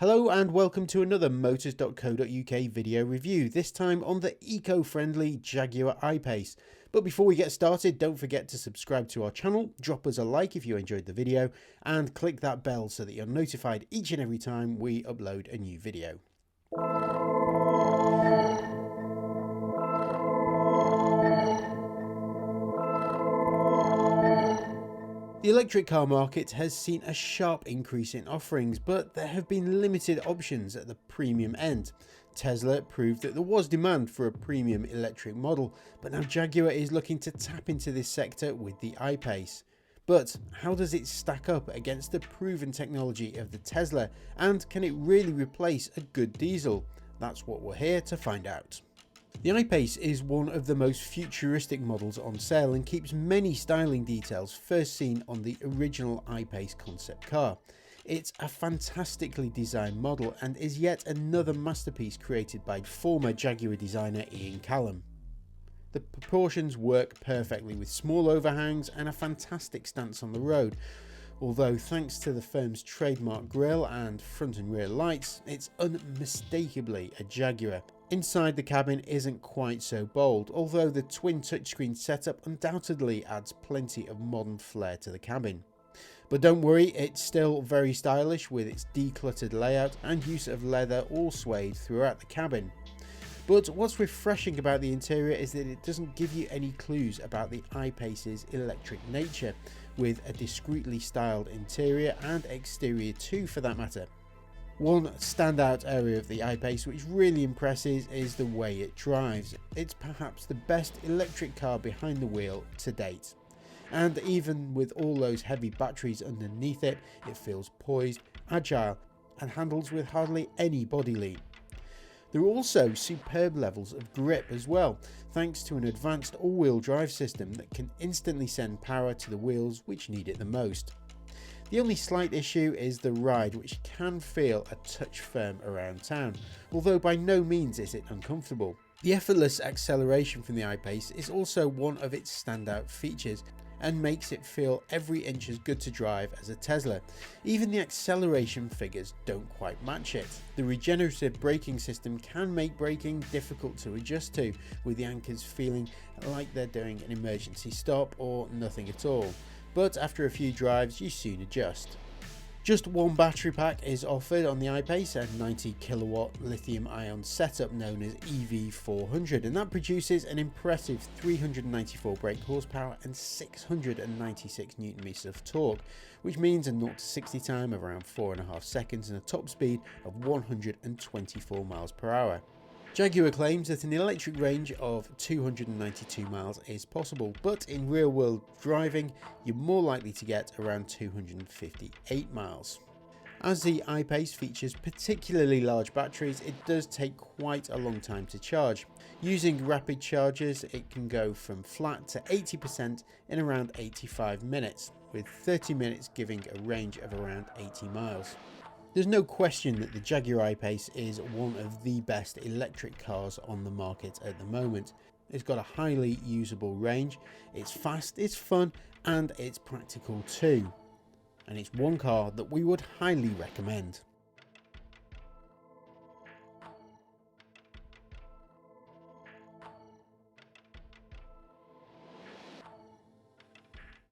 Hello and welcome to another motors.co.uk video review, this time on the eco-friendly Jaguar I-Pace. But before we get started, don't forget to subscribe to our channel, drop us a like if you enjoyed the video, and click that bell so that you're notified each and every time we upload a new video. The electric car market has seen a sharp increase in offerings, but there have been limited options at the premium end. Tesla proved that there was demand for a premium electric model, but now Jaguar is looking to tap into this sector with the I-Pace. But how does it stack up against the proven technology of the Tesla, and can it really replace a good diesel? That's what we're here to find out. The I-Pace is one of the most futuristic models on sale and keeps many styling details first seen on the original I-Pace concept car. It's a fantastically designed model and is yet another masterpiece created by former Jaguar designer Ian Callum. The proportions work perfectly with small overhangs and a fantastic stance on the road. Although thanks to the firm's trademark grille and front and rear lights, it's unmistakably a Jaguar. Inside the cabin isn't quite so bold, although the twin touchscreen setup undoubtedly adds plenty of modern flair to the cabin. But don't worry, it's still very stylish with its decluttered layout and use of leather all suede throughout the cabin. But what's refreshing about the interior is that it doesn't give you any clues about the I-Pace's electric nature, with a discreetly styled interior and exterior too for that matter. One standout area of the I-Pace which really impresses is the way it drives. It's perhaps the best electric car behind the wheel to date. And even with all those heavy batteries underneath it, it feels poised, agile, and handles with hardly any body lean. There are also superb levels of grip as well, thanks to an advanced all-wheel drive system that can instantly send power to the wheels which need it the most. The only slight issue is the ride, which can feel a touch firm around town, although by no means is it uncomfortable. The effortless acceleration from the I-Pace is also one of its standout features and makes it feel every inch as good to drive as a Tesla. Even the acceleration figures don't quite match it. The regenerative braking system can make braking difficult to adjust to, with the anchors feeling like they're doing an emergency stop or nothing at all. But after a few drives you soon adjust. Just one battery pack is offered on the I-Pace, a 90 kilowatt lithium ion setup known as EV400, and that produces an impressive 394 brake horsepower and 696 Newton meters of torque, which means a 0 to 60 time of around 4.5 seconds and a top speed of 124 miles per hour. Jaguar claims that an electric range of 292 miles is possible, but in real-world driving you're more likely to get around 258 miles. As the I-Pace features particularly large batteries, it does take quite a long time to charge. Using rapid chargers, it can go from flat to 80% in around 85 minutes, with 30 minutes giving a range of around 80 miles. There's no question that the Jaguar I-Pace is one of the best electric cars on the market at the moment. It's got a highly usable range, it's fast, it's fun, and it's practical too. And it's one car that we would highly recommend.